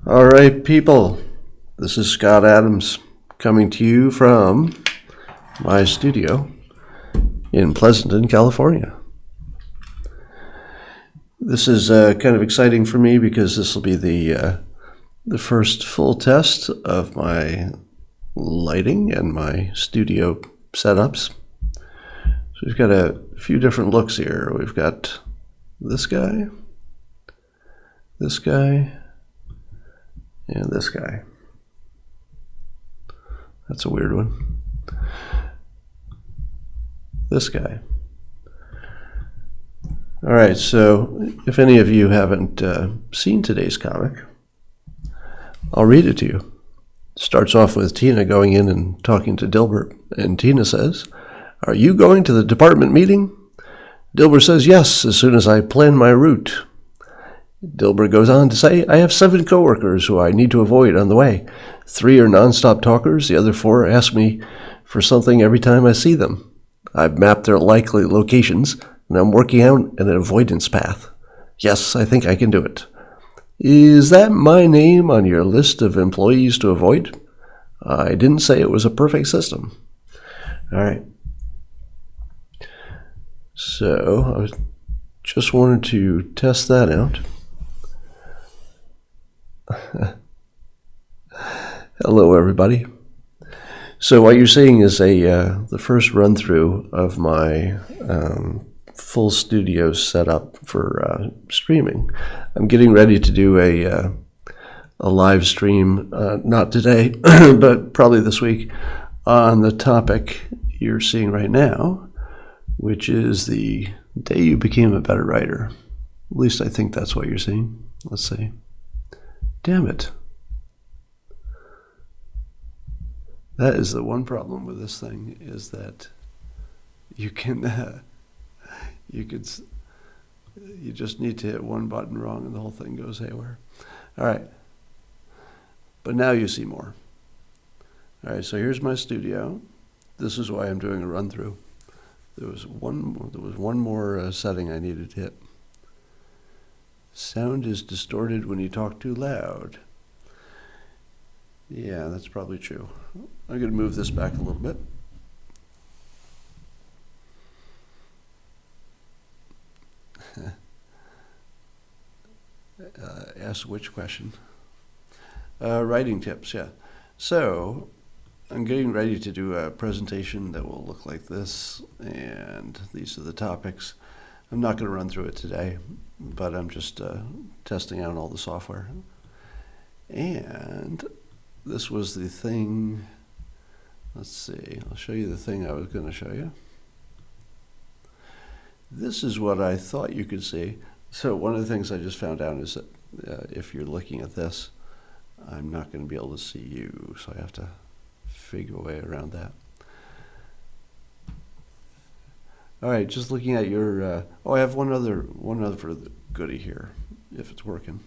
All right, people. This is Scott Adams coming to you from my studio in Pleasanton, California. This is kind of exciting for me because this will be the first full test of my lighting and my studio setups. So we've got a few different looks here. We've got this guy, and this guy. That's a weird one. This guy. All right, so if any of you haven't seen today's comic, I'll read it to you. It starts off with Tina going in and talking to Dilbert, and Tina says, "Are you going to the department meeting?" Dilbert says, "Yes, as soon as I plan my route." Dilbert goes on to say, "I have 7 coworkers who I need to avoid on the way. 3 are nonstop talkers. The other 4 ask me for something every time I see them. I've mapped their likely locations, and I'm working out an avoidance path. Yes, I think I can do it. Is that my name on your list of employees to avoid? I didn't say it was a perfect system." All right. So I just wanted to test that out. Hello, everybody. So what you're seeing is the first run through of my full studio setup for streaming. I'm getting ready to do a live stream, not today, but probably this week, on the topic you're seeing right now, which is the day you became a better writer. At least I think that's what you're seeing. Let's see. Damn it. That is the one problem with this thing, is that you just need to hit one button wrong and the whole thing goes haywire. All right. But now you see more. All right, so here's my studio. This is why I'm doing a run through. There was one more setting I needed to hit. Sound is distorted when you talk too loud. Yeah, that's probably true. I'm going to move this back a little bit. Ask which question? Writing tips, yeah. So I'm getting ready to do a presentation that will look like this, and these are the topics. I'm not going to run through it today, but I'm just testing out all the software. And this was the thing. Let's see. I'll show you the thing I was going to show you. This is what I thought you could see. So one of the things I just found out is that if you're looking at this, I'm not going to be able to see you, so I have to figure a way around that. All right, just looking at your. I have one other goodie here, if it's working.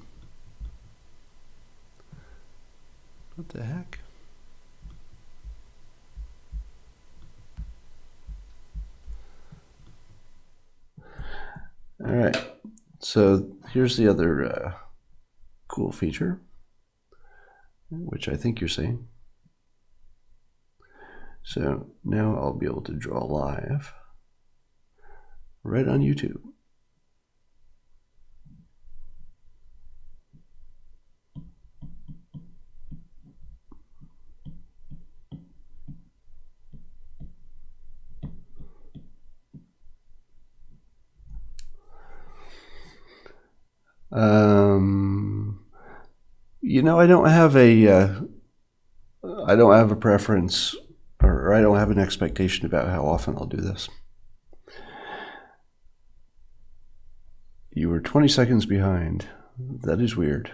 What the heck? All right, so here's the other cool feature, which I think you're seeing. So now I'll be able to draw live right on YouTube. I don't have a preference, or I don't have an expectation about how often I'll do this. You were 20 seconds behind. That is weird.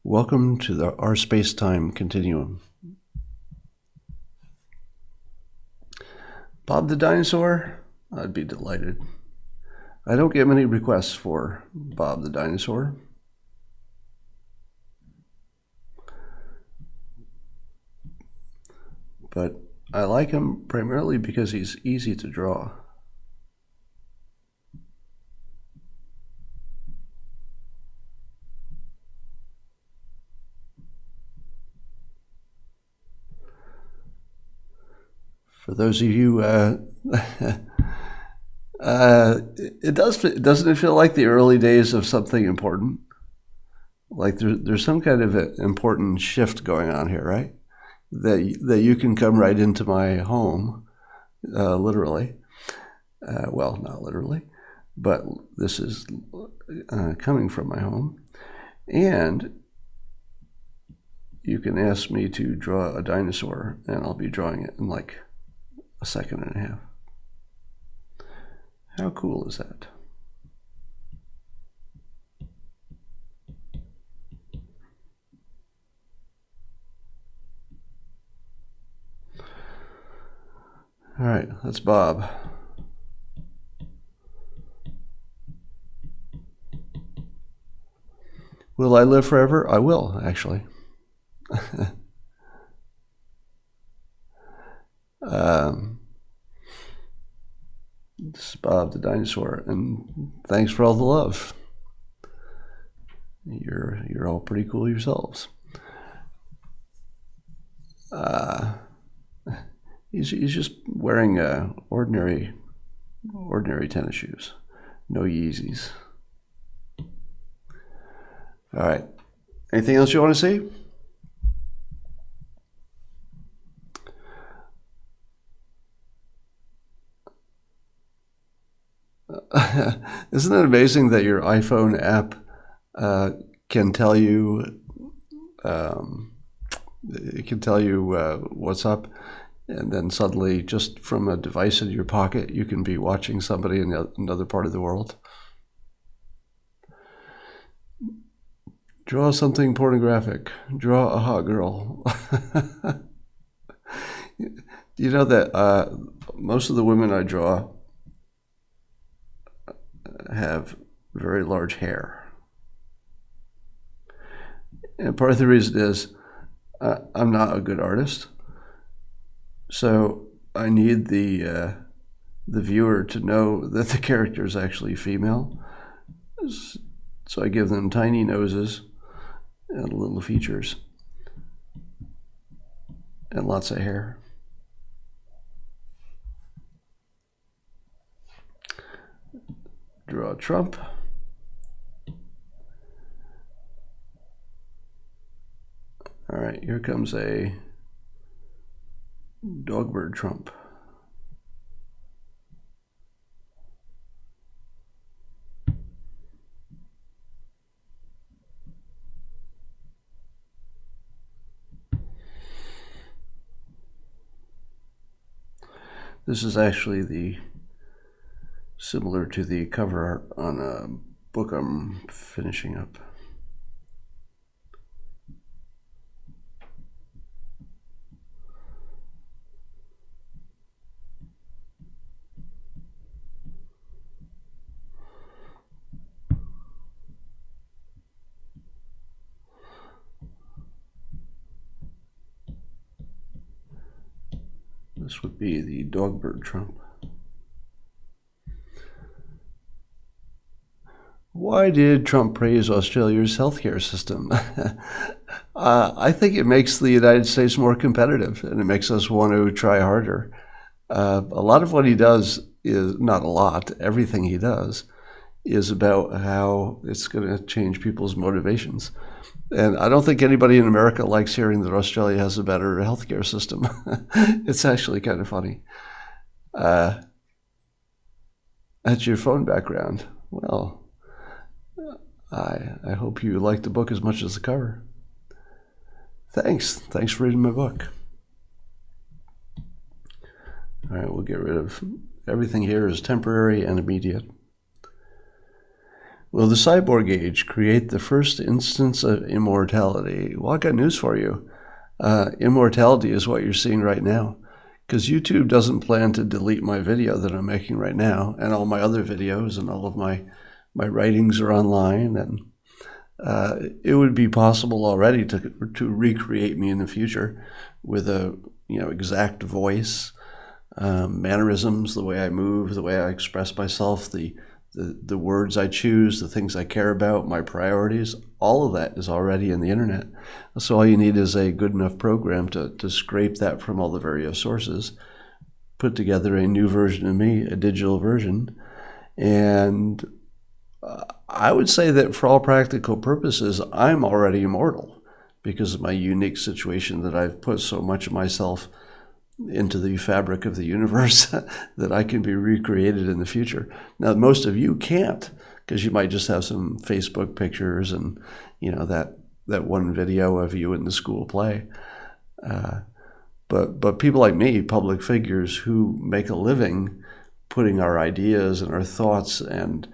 Welcome to our space-time continuum. Bob the Dinosaur? I'd be delighted. I don't get many requests for Bob the Dinosaur. But I like him primarily because he's easy to draw. For those of you, doesn't it feel like the early days of something important? Like there's some kind of an important shift going on here, right? That you can come right into my home, literally. Well, not literally, but this is coming from my home. And you can ask me to draw a dinosaur, and I'll be drawing it in like a second and a half. How cool is that? All right, that's Bob. Will I live forever? I will, actually. This is Bob the dinosaur, and thanks for all the love. You're all pretty cool yourselves. He's just wearing ordinary tennis shoes, no Yeezys. All right. Anything else you want to see? Isn't it amazing that your iPhone app can tell you what's up, and then suddenly, just from a device in your pocket, you can be watching somebody in another part of the world? Draw something pornographic. Draw a hot girl. You know that most of the women I draw have very large hair. And part of the reason is I'm not a good artist. So I need the viewer to know that the character is actually female. So I give them tiny noses and little features and lots of hair. Draw Trump. All right, here comes a Dilbert Trump. This is actually similar to the cover art on a book I'm finishing up. This would be the Dilbert Trump. Why did Trump praise Australia's healthcare system? I think it makes the United States more competitive, and it makes us want to try harder. A lot of what he does is, not a lot, everything he does is about how it's going to change people's motivations. And I don't think anybody in America likes hearing that Australia has a better healthcare system. It's actually kind of funny. That's your phone background. Well, I hope you liked the book as much as the cover. Thanks for reading my book. All right, we'll get rid of everything here is temporary and immediate. Will the cyborg age create the first instance of immortality? Well, I got news for you. Immortality is what you're seeing right now, because YouTube doesn't plan to delete my video that I'm making right now, and all my other videos and all of my writings are online, and it would be possible already to recreate me in the future with a exact voice, mannerisms, the way I move, the way I express myself, the words I choose, the things I care about, my priorities. All of that is already in the internet. So all you need is a good enough program to scrape that from all the various sources, put together a new version of me, a digital version. And I would say that for all practical purposes, I'm already immortal because of my unique situation that I've put so much of myself into the fabric of the universe that I can be recreated in the future. Now, most of you can't, because you might just have some Facebook pictures and, that one video of you in the school play. But people like me, public figures who make a living putting our ideas and our thoughts and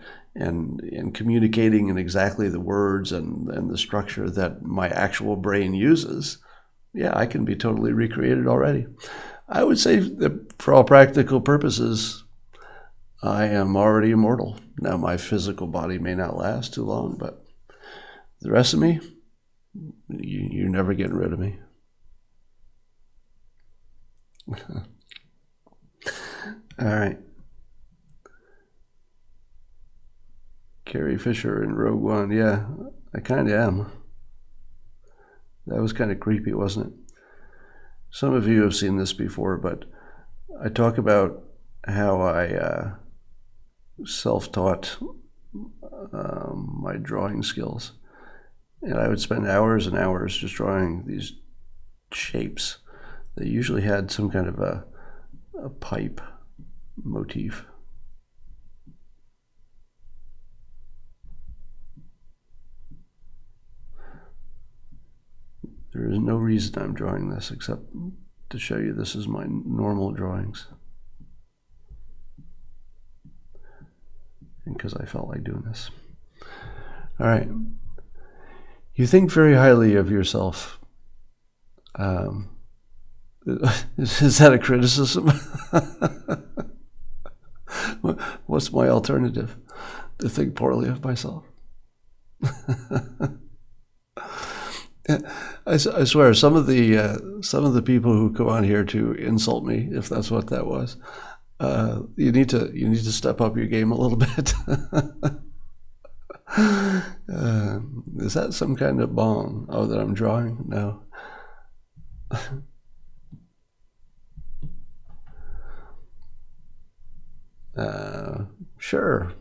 communicating in exactly the words and the structure that my actual brain uses, yeah, I can be totally recreated already. I would say that for all practical purposes, I am already immortal. Now, my physical body may not last too long, but the rest of me, you're never getting rid of me. All right. Carrie Fisher in Rogue One. Yeah, I kind of am. That was kind of creepy, wasn't it? Some of you have seen this before, but I talk about how I self-taught my drawing skills. And I would spend hours and hours just drawing these shapes that usually had some kind of a pipe motif. There is no reason I'm drawing this except to show you this is my normal drawings. And because I felt like doing this. All right. You think very highly of yourself. Is that a criticism? What's my alternative? To think poorly of myself? I swear, some of the people who come on here to insult me, if that's what that was, you need to step up your game a little bit. Is that some kind of bong? Oh, that I'm drawing? No. Sure.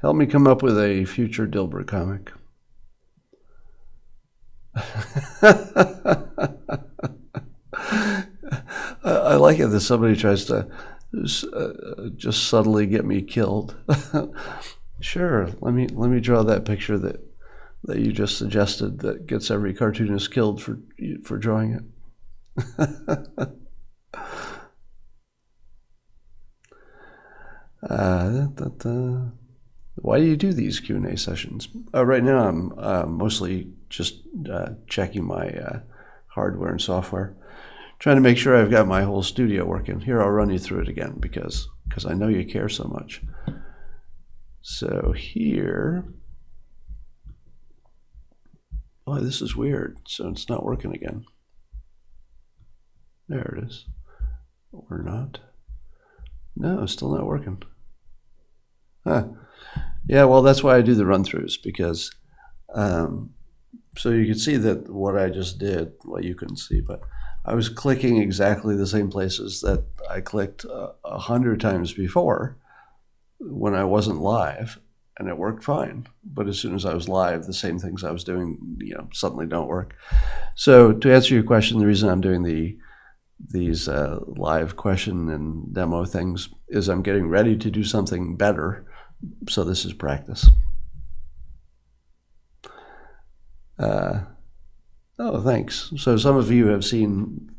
Help me come up with a future Dilbert comic. I like it that somebody tries to just subtly get me killed. Sure, let me draw that picture that you just suggested that gets every cartoonist killed for drawing it. Why do you do these Q&A sessions? Right now I'm mostly just checking my hardware and software, trying to make sure I've got my whole studio working. Here, I'll run you through it again because I know you care so much. So here, oh, this is weird. So it's not working again. There it is. Or not. No, it's still not working. Huh. Yeah, well, that's why I do the run-throughs, because so you can see that what I just did, well, you couldn't see, but I was clicking exactly the same places that I clicked 100 times before when I wasn't live, and it worked fine. But as soon as I was live, the same things I was doing, suddenly don't work. So to answer your question, the reason I'm doing these live question and demo things is I'm getting ready to do something better. So this is practice. Oh, thanks. So some of you have seen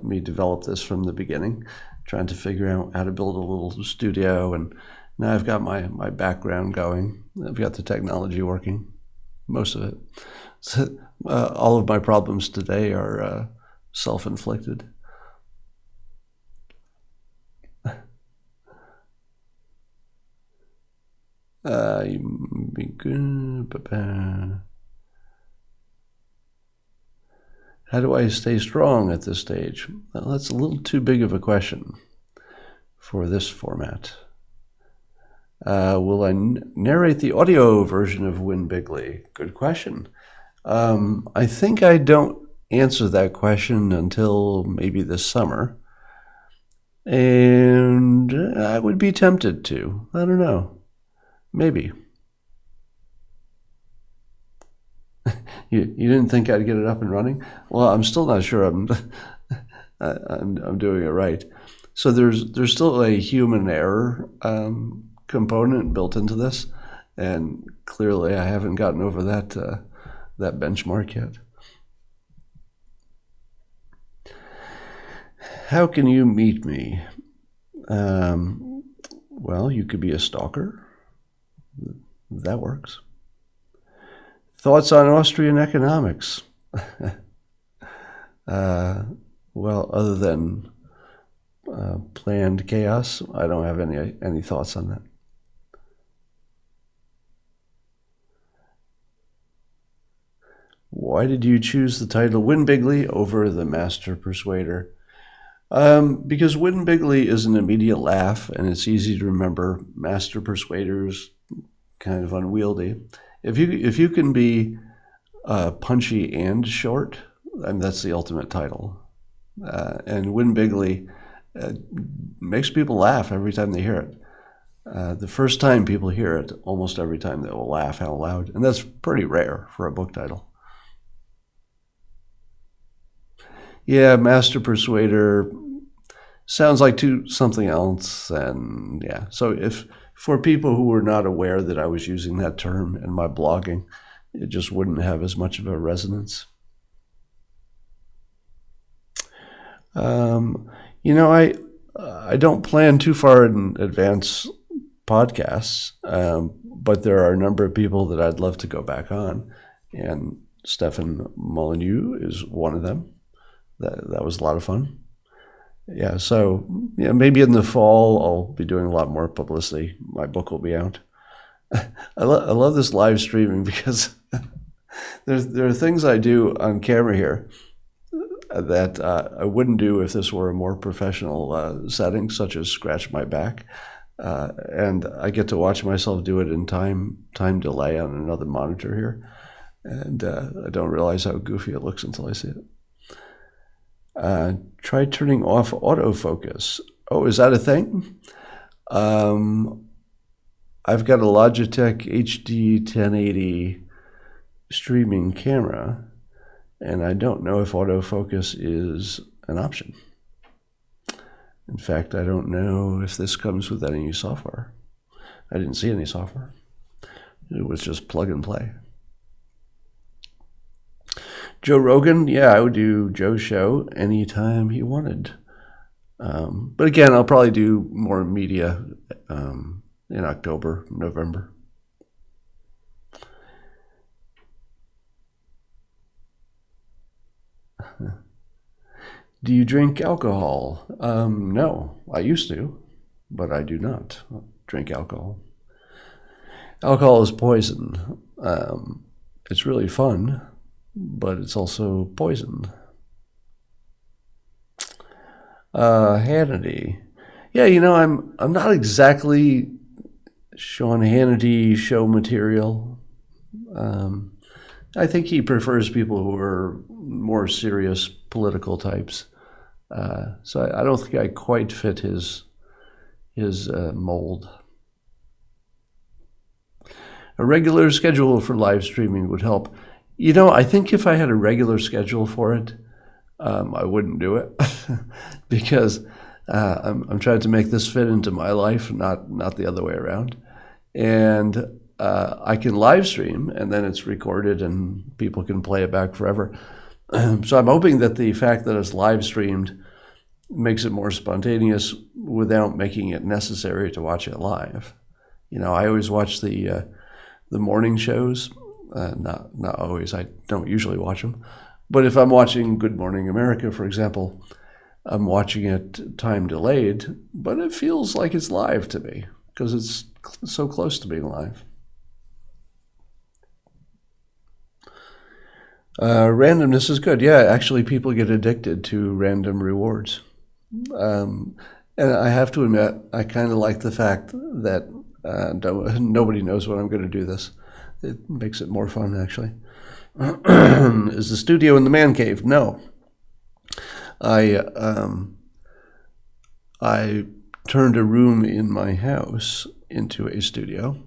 me develop this from the beginning, trying to figure out how to build a little studio, and now I've got my background going. I've got the technology working, most of it. So, all of my problems today are self-inflicted. How do I stay strong at this stage? Well, that's a little too big of a question for this format. Will I narrate the audio version of Win Bigly? Good question. I think I don't answer that question until maybe this summer. And I would be tempted to. I don't know. Maybe. You didn't think I'd get it up and running? Well, I'm still not sure I'm doing it right. So there's still a human error component built into this, and clearly I haven't gotten over that benchmark yet. How can you meet me? Well, you could be a stalker. That works. Thoughts on Austrian economics? Well, other than planned chaos, I don't have any thoughts on that. Why did you choose the title Win Bigly over the Master Persuader? Because Win Bigly is an immediate laugh, and it's easy to remember. Master Persuader's kind of unwieldy. If you can be punchy and short, I mean, that's the ultimate title. And Win Bigly makes people laugh every time they hear it. The first time people hear it, almost every time they will laugh out loud, and that's pretty rare for a book title. Yeah, Master Persuader sounds like something else, and yeah. So if for people who were not aware that I was using that term in my blogging, it just wouldn't have as much of a resonance. I don't plan too far in advance podcasts, but there are a number of people that I'd love to go back on, and Stefan Molyneux is one of them. That was a lot of fun. Yeah, so yeah, maybe in the fall I'll be doing a lot more publicity. My book will be out. I love this live streaming because there are things I do on camera here that I wouldn't do if this were a more professional setting, such as scratch my back. And I get to watch myself do it in time delay on another monitor here. And I don't realize how goofy it looks until I see it. Try turning off autofocus. Oh, is that a thing? I've got a Logitech HD 1080 streaming camera, and I don't know if autofocus is an option. In fact, I don't know if this comes with any software. I didn't see any software. It was just plug and play. Joe Rogan, yeah, I would do Joe's show anytime he wanted. But again, I'll probably do more media in October, November. Do you drink alcohol? No, I used to, but I do not drink alcohol. Alcohol is poison. It's really fun, but it's also poison. Hannity. Yeah, I'm not exactly Sean Hannity show material. I think he prefers people who are more serious political types. So I don't think I quite fit his mold. A regular schedule for live streaming would help. I think if I had a regular schedule for it, I wouldn't do it because I'm trying to make this fit into my life, not the other way around. And I can live stream, and then it's recorded, and people can play it back forever. So I'm hoping that the fact that it's live streamed makes it more spontaneous without making it necessary to watch it live. I always watch the morning shows. Not always. I don't usually watch them. But if I'm watching Good Morning America, for example, I'm watching it time delayed, but it feels like it's live to me because it's so close to being live. Randomness is good. Yeah, actually, people get addicted to random rewards. And I have to admit, I kind of like the fact that nobody knows when I'm going to do this. It makes it more fun, actually. Is the studio in the man cave? No. I I turned a room in my house into a studio.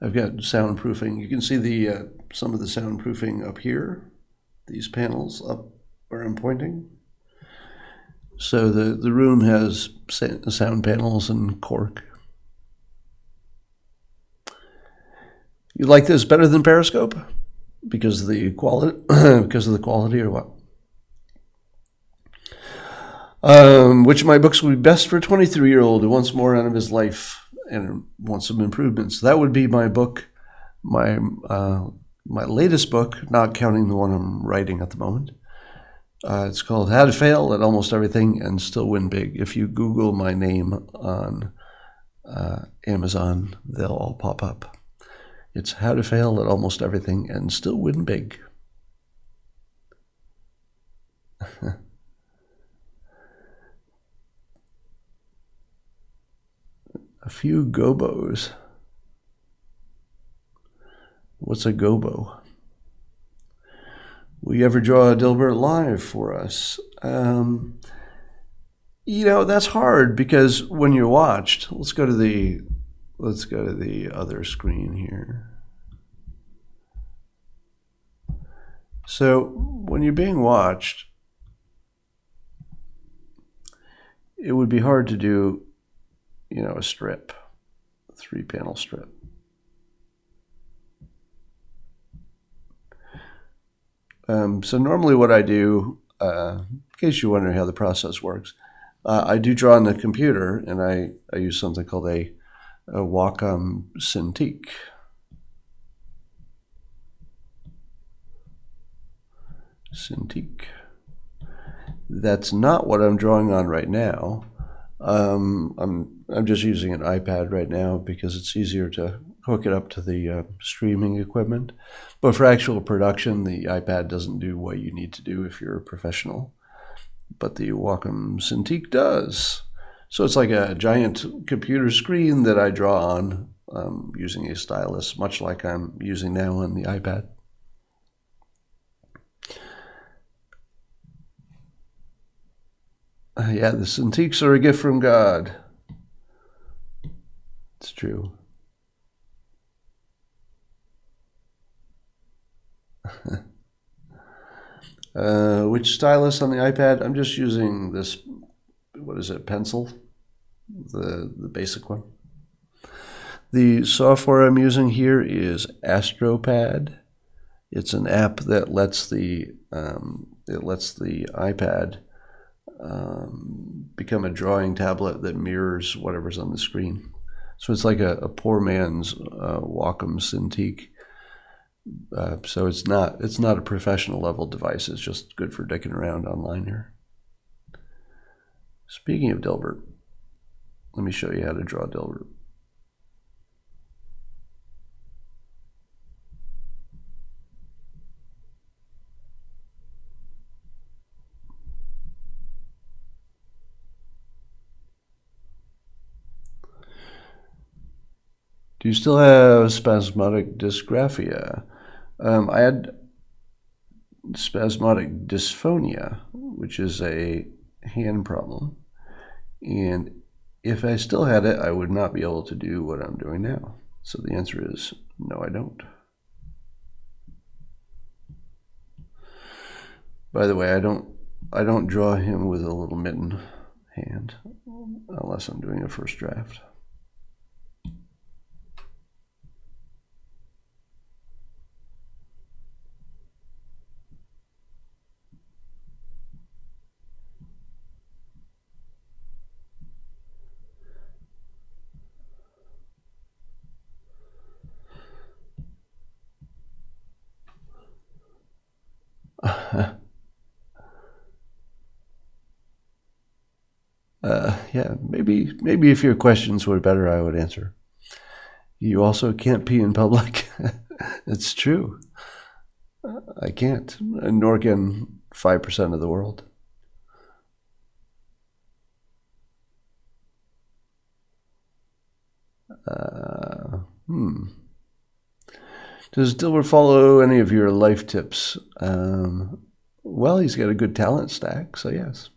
I've got soundproofing. You can see the some of the soundproofing up here, these panels up where I'm pointing. So the room has sound panels and cork. You like this better than Periscope? Because of the quality, because of the quality, or what? Which of my books would be best for a 23-year-old who wants more out of his life and wants some improvements? That would be my book, my latest book, not counting the one I'm writing at the moment. It's called How to Fail at Almost Everything and Still Win Big. If you Google my name on Amazon, they'll all pop up. It's How to Fail at Almost Everything and Still Win Big. A few gobos. What's a gobo? Will you ever draw a Dilbert live for us? That's hard because when you're watched, let's go to the other screen here. So when you're being watched, it would be hard to do, a strip, a 3-panel strip. So normally what I do, in case you're wondering how the process works, I do draw on the computer, and I use something called a Wacom Cintiq. That's not what I'm drawing on right now. I'm just using an iPad right now because it's easier to hook it up to the streaming equipment. But for actual production, the iPad doesn't do what you need to do if you're a professional. But the Wacom Cintiq does. So it's like a giant computer screen that I draw on using a stylus, much like I'm using now on the iPad. Yeah, the Cintiqs are a gift from God. It's true. Which stylus on the iPad? I'm just using this, what is it, pencil? The basic one. The software I'm using here is AstroPad. It's an app that lets the iPad become a drawing tablet that mirrors whatever's on the screen. So it's like a poor man's Wacom Cintiq. So it's not a professional level device. It's just good for dicking around online here. Speaking of Dilbert, let me show you how to draw Dilbert. Do you still have spasmodic dysgraphia? I had spasmodic dysphonia, which is a hand problem. And if I still had it, I would not be able to do what I'm doing now. So the answer is no, I don't. By the way, I don't draw him with a little mitten hand unless I'm doing a first draft. Yeah, maybe if your questions were better, I would answer. You also can't pee in public. It's true. I can't, nor can 5% of the world. Does Dilbert follow any of your life tips? Well, he's got a good talent stack, so yes.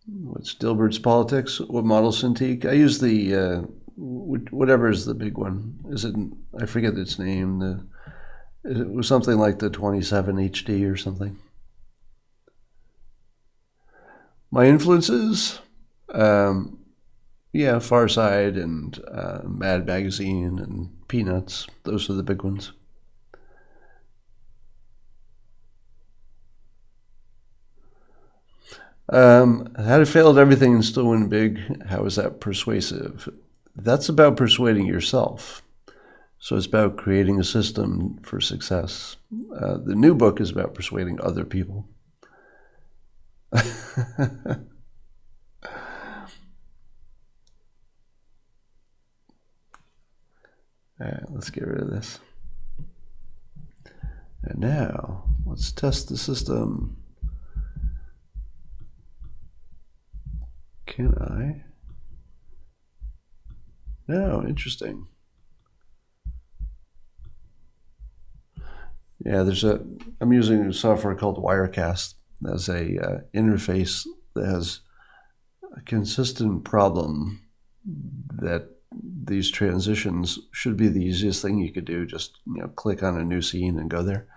What's Dilbert's Politics? What model Cintiq? I use the whatever is the big one. Is it? I forget its name. It was something like the 27 HD or something. My influences, yeah, Far Side and Mad Magazine and Peanuts. Those are the big ones. How to fail at everything and still win big. How is that persuasive? That's about persuading yourself. So it's about creating a system for success. The new book is about persuading other people. All right, let's get rid of this. And now, let's test the system. Can I? No, interesting. Yeah, I'm using a software called Wirecast as a interface that has a consistent problem that these transitions should be the easiest thing you could do. Just click on a new scene and go there.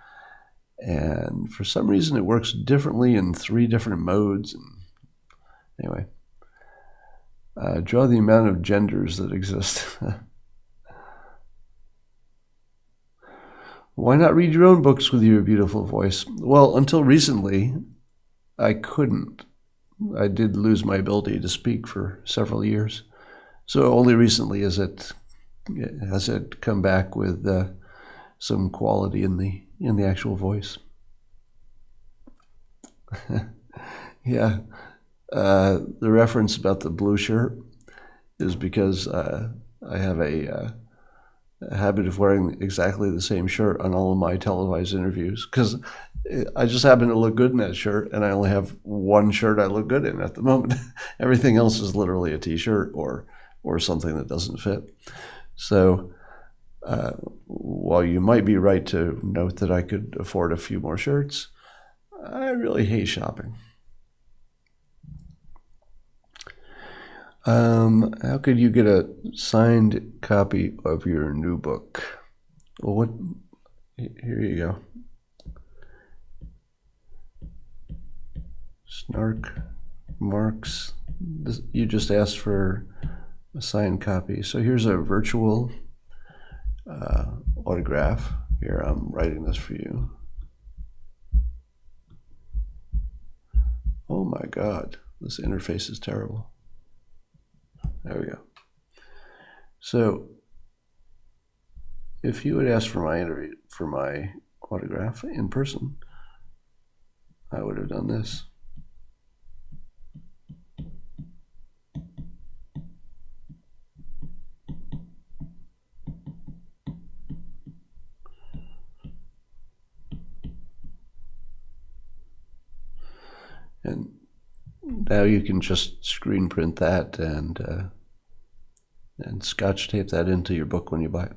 And for some reason, it works differently in 3 different modes. And anyway, draw the amount of genders that exist. Why not read your own books with your beautiful voice? Well, until recently, I couldn't. I did lose my ability to speak for several years. So only recently has it come back with some quality in the actual voice. Yeah, the reference about the blue shirt is because I have a habit of wearing exactly the same shirt on all of my televised interviews because I just happen to look good in that shirt, and I only have one shirt I look good in at the moment. Everything else is literally a t-shirt or something that doesn't fit. So while you might be right to note that I could afford a few more shirts, I really hate shopping. How could you get a signed copy of your new book? Well, here you go. Snark Marks. You just asked for a signed copy. So here's a virtual autograph. Here, I'm writing this for you. Oh my God, this interface is terrible. There we go. So if you had asked for my autograph in person, I would have done this. And now you can just screen print that and scotch tape that into your book when you buy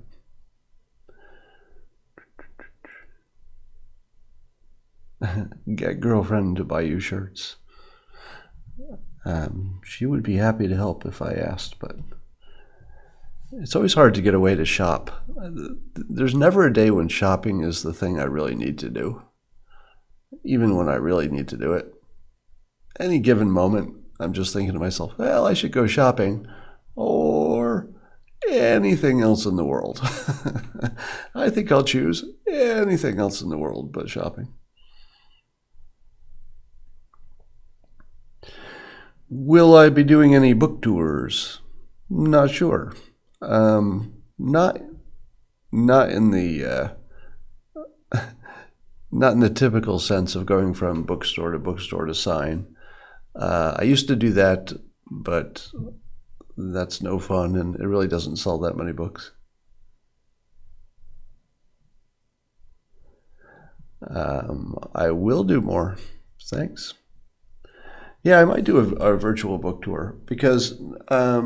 it. Get girlfriend to buy you shirts. She would be happy to help if I asked, but it's always hard to get away to shop. There's never a day when shopping is the thing I really need to do, even when I really need to do it. Any given moment, I'm just thinking to myself, well, I should go shopping, or anything else in the world. I think I'll choose anything else in the world but shopping. Will I be doing any book tours? Not sure. Not in the not in the typical sense of going from bookstore to sign. I used to do that, but that's no fun, and it really doesn't sell that many books. I will do more. Thanks. Yeah, I might do a virtual book tour because now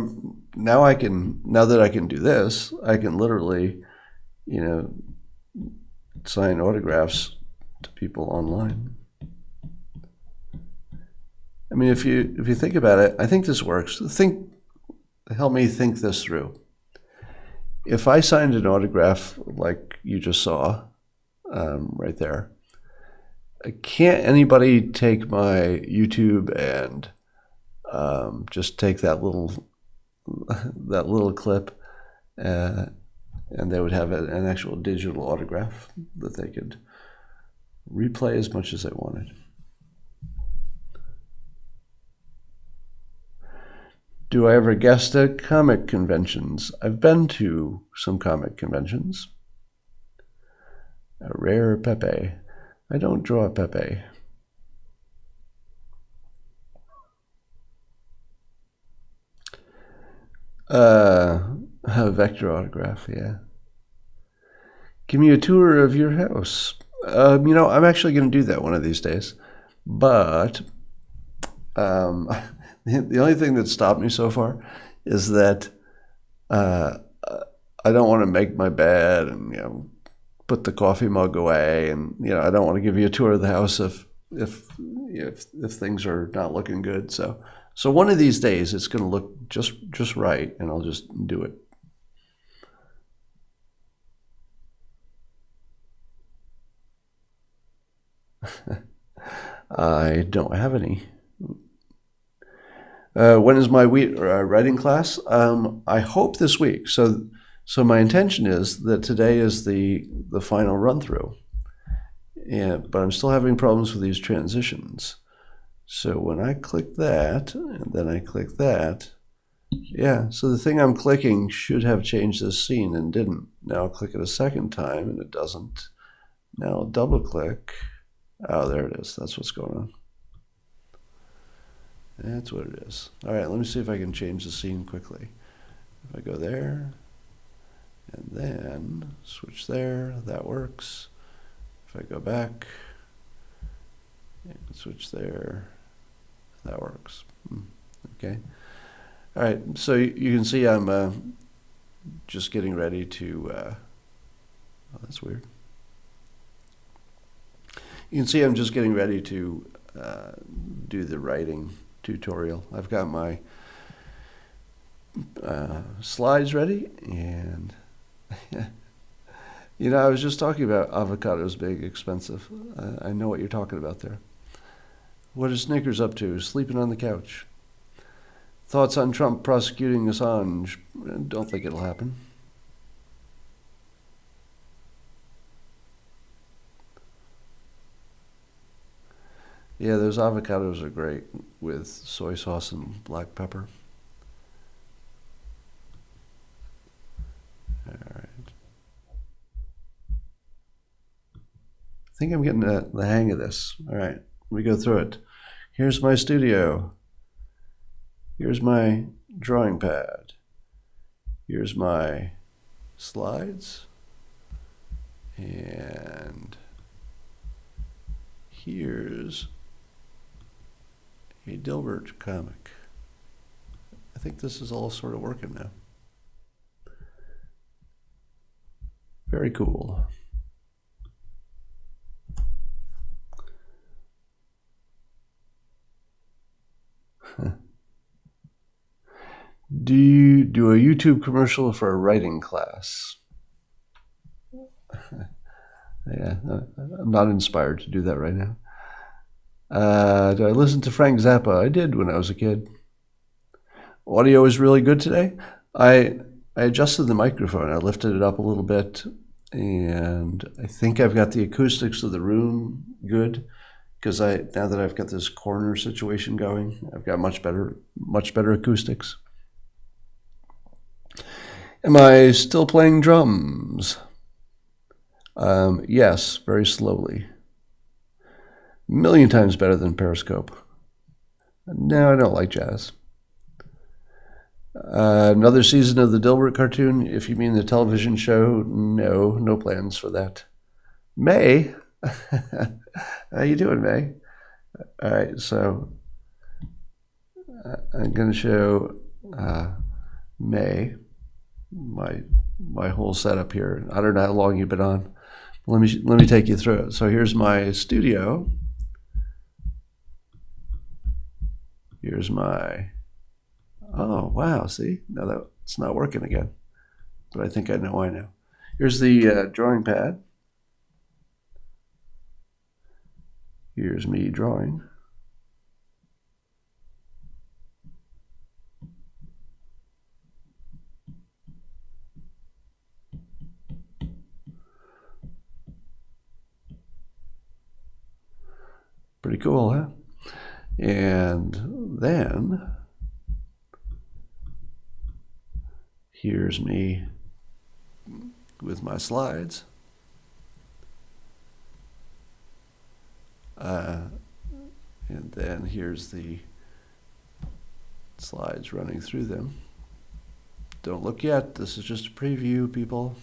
that I can do this, I can literally, sign autographs to people online. mean, if you think about it, I think this works. Help me think this through. If I signed an autograph like you just saw, right there, can't anybody take my YouTube and just take that little clip, and they would have an actual digital autograph that they could replay as much as they wanted. Do I ever guest at comic conventions? I've been to some comic conventions. A rare Pepe. I don't draw a Pepe. A vector autograph, yeah. Give me a tour of your house. I'm actually going to do that one of these days. But the only thing that stopped me so far is that I don't want to make my bed and put the coffee mug away, and I don't want to give you a tour of the house if things are not looking good. So one of these days it's going to look just right, and I'll just do it. I don't have any. When is my writing class? I hope this week. So my intention is that today is the final run through. But I'm still having problems with these transitions. So when I click that, and then I click that, yeah, so the thing I'm clicking should have changed this scene and didn't. Now I'll click it a second time and it doesn't. Now I'll double click. Oh, there it is. That's what's going on. That's what it is. All right, let me see if I can change the scene quickly. If I go there, and then switch there, that works. If I go back, and switch there, that works. Okay. All right, so you can see I'm just getting ready to, oh, that's weird. You can see I'm just getting ready to do the writing tutorial. I've got my slides ready, and I was just talking about avocados being expensive. I know what you're talking about there. What is Snickers up to? Sleeping on the couch. Thoughts on Trump prosecuting Assange? Don't think it'll happen. Yeah, those avocados are great with soy sauce and black pepper. All right. I think I'm getting the hang of this. All right, let me go through it. Here's my studio. Here's my drawing pad. Here's my slides. And here's a Dilbert comic. I think this is all sort of working now. Very cool. Do you do a YouTube commercial for a writing class? Yeah, I'm not inspired to do that right now. Do I listen to Frank Zappa? I did when I was a kid. Audio is really good today. I adjusted the microphone. I lifted it up a little bit, and I think I've got the acoustics of the room good, because now that I've got this corner situation going, I've got much better acoustics. Am I still playing drums? Yes, very slowly. A million times better than Periscope. No, I don't like jazz. Another season of the Dilbert cartoon, if you mean the television show, no plans for that. May? How you doing, May? All right, so I'm going to show May my whole setup here. I don't know how long you've been on. Let me take you through it. So here's my studio. Here's my, oh, wow, see? Now that's not working again. But I think I know why now. Here's the drawing pad. Here's me drawing. Pretty cool, huh? And then here's me with my slides. And then here's the slides running through them. Don't look yet. This is just a preview, people.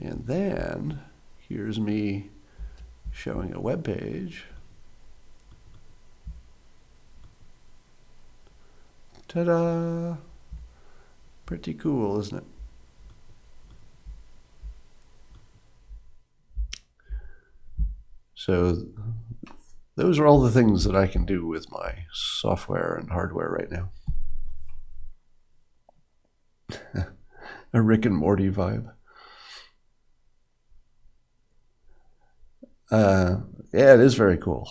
And then here's me showing a web page. Ta-da! Pretty cool, isn't it? So those are all the things that I can do with my software and hardware right now. A Rick and Morty vibe. Yeah, it is very cool.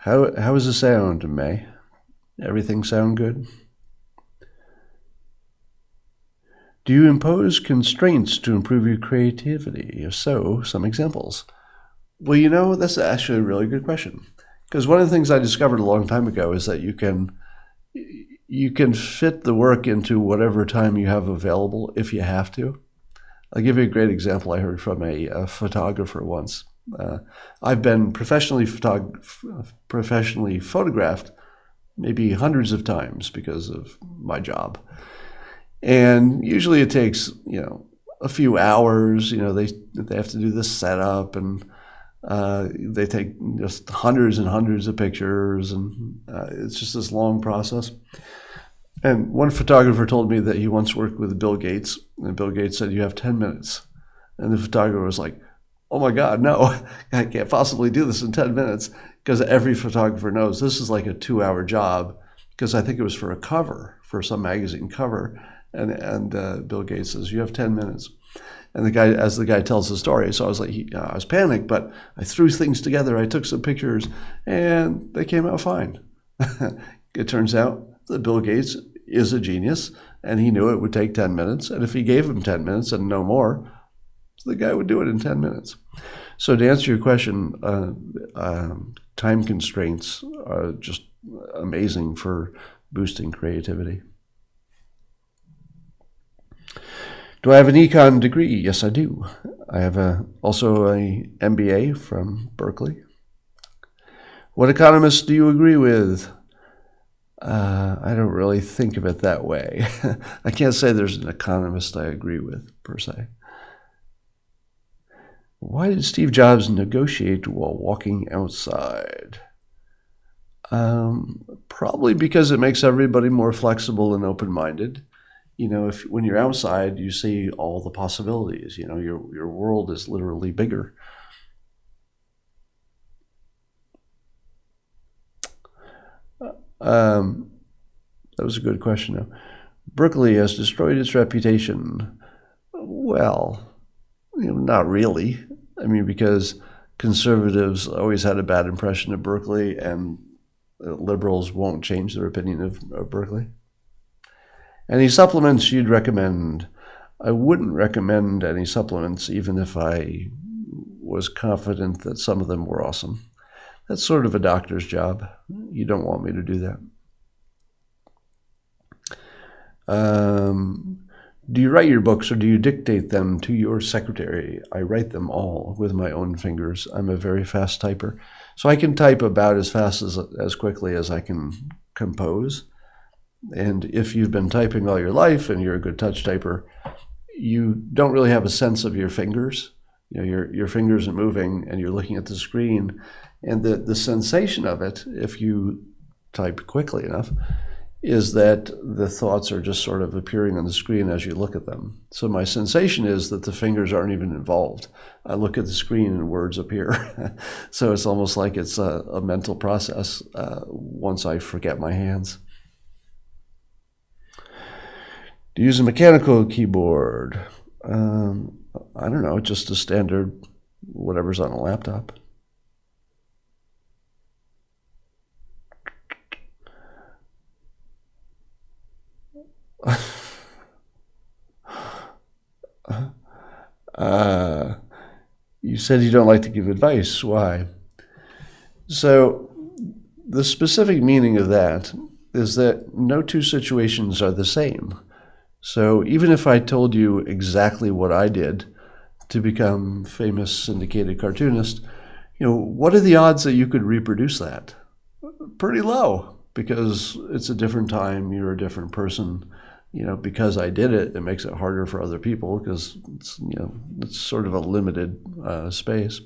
How is the sound, May? Everything sound good? Do you impose constraints to improve your creativity? If so, some examples. Well, you know, that's actually a really good question. Because one of the things I discovered a long time ago is that you can fit the work into whatever time you have available if you have to. I'll give you a great example I heard from a photographer once. I've been professionally photographed maybe hundreds of times because of my job. And usually it takes, a few hours. They have to do this setup, and they take just hundreds and hundreds of pictures, and it's just this long process. And one photographer told me that he once worked with Bill Gates, and Bill Gates said, "You have 10 minutes." And the photographer was like, "Oh my God, no, I can't possibly do this in 10 minutes." Because every photographer knows this is like a 2-hour job, because I think it was for a cover, for some magazine cover. And Bill Gates says, "You have 10 minutes. And as the guy tells the story, so I was like, I was panicked, but I threw things together. I took some pictures, and they came out fine. It turns out that Bill Gates is a genius, and he knew it would take 10 minutes. And if he gave him 10 minutes and no more, the guy would do it in 10 minutes. So to answer your question, time constraints are just amazing for boosting creativity. Do I have an econ degree? Yes, I do. I have also an MBA from Berkeley. What economists do you agree with? I don't really think of it that way. I can't say there's an economist I agree with, per se. Why did Steve Jobs negotiate while walking outside? Probably because it makes everybody more flexible and open-minded. When you're outside, you see all the possibilities. Your world is literally bigger. That was a good question. Now, Berkeley has destroyed its reputation. Well, not really. Because conservatives always had a bad impression of Berkeley, and liberals won't change their opinion of Berkeley. Any supplements you'd recommend? I wouldn't recommend any supplements, even if I was confident that some of them were awesome. That's sort of a doctor's job. You don't want me to do that. Do you write your books, or do you dictate them to your secretary? I write them all with my own fingers. I'm a very fast typer. So I can type about as fast as quickly as I can compose. And if you've been typing all your life and you're a good touch typer, you don't really have a sense of your fingers. Your fingers are moving and you're looking at the screen. And the sensation of it, if you type quickly enough, is that the thoughts are just sort of appearing on the screen as you look at them. So my sensation is that the fingers aren't even involved. I look at the screen and words appear. So it's almost like it's a mental process once I forget my hands. Do you use a mechanical keyboard? I don't know, just a standard whatever's on a laptop. You said you don't like to give advice. Why? So the specific meaning of that is that no two situations are the same. So even if I told you exactly what I did to become famous syndicated cartoonist, what are the odds that you could reproduce that? Pretty low, because it's a different time, you're a different person. Because I did it, it makes it harder for other people because it's sort of a limited space.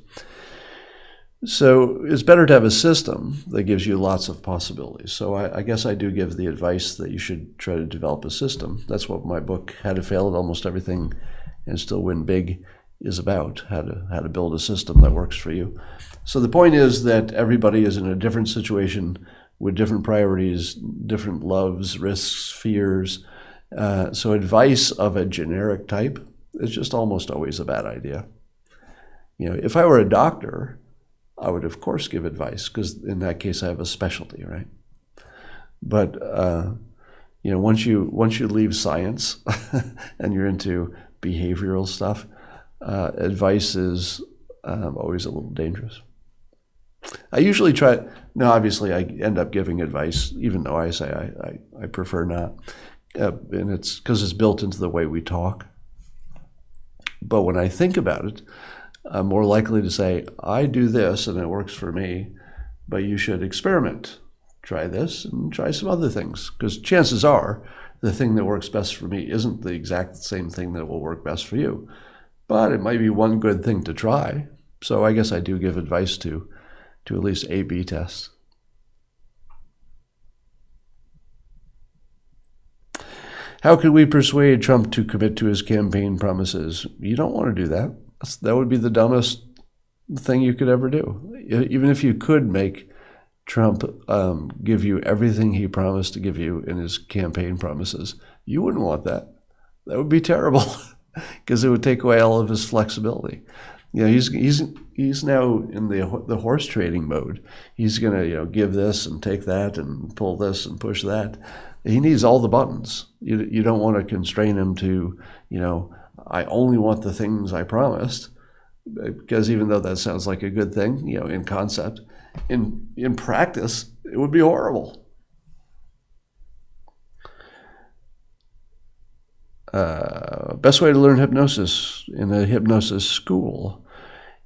So it's better to have a system that gives you lots of possibilities. So I guess I do give the advice that you should try to develop a system. That's what my book, How to Fail at Almost Everything and Still Win Big, is about, how to build a system that works for you. So the point is that everybody is in a different situation with different priorities, different loves, risks, fears. So advice of a generic type is just almost always a bad idea. If I were a doctor, I would of course give advice, because in that case I have a specialty, right? But once you leave science and you're into behavioral stuff, advice is always a little dangerous. I usually try. Now, obviously, I end up giving advice, even though I say I prefer not. And it's because it's built into the way we talk. But when I think about it, I'm more likely to say, I do this and it works for me, but you should experiment. Try this and try some other things. Because chances are the thing that works best for me isn't the exact same thing that will work best for you. But it might be one good thing to try. So I guess I do give advice to at least A/B tests. How could we persuade Trump to commit to his campaign promises? You don't want to do that. That would be the dumbest thing you could ever do. Even if you could make Trump give you everything he promised to give you in his campaign promises, you wouldn't want that. That would be terrible because it would take away all of his flexibility. He's now in the horse trading mode. He's going to give this and take that and pull this and push that. He needs all the buttons. You don't want to constrain him to, I only want the things I promised, because even though that sounds like a good thing, in concept, in practice, it would be horrible. Best way to learn hypnosis in a hypnosis school,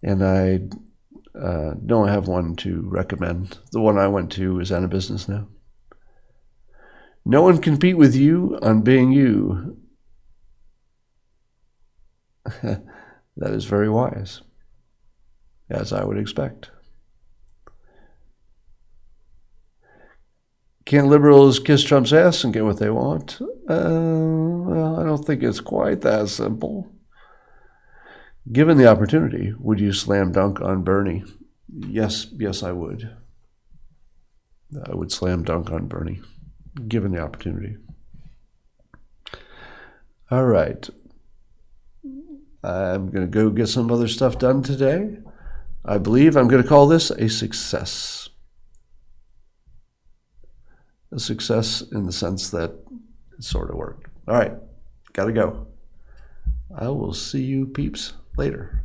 and I don't have one to recommend. The one I went to is out of business now. No one can compete with you on being you. That is very wise, as I would expect. Can liberals kiss Trump's ass and get what they want? Well, I don't think it's quite that simple. Given the opportunity, would you slam dunk on Bernie? Yes, I would. I would slam dunk on Bernie, given the opportunity. All right. I'm going to go get some other stuff done today. I believe I'm going to call this a success. A success in the sense that it sort of worked. All right. Got to go. I will see you peeps later.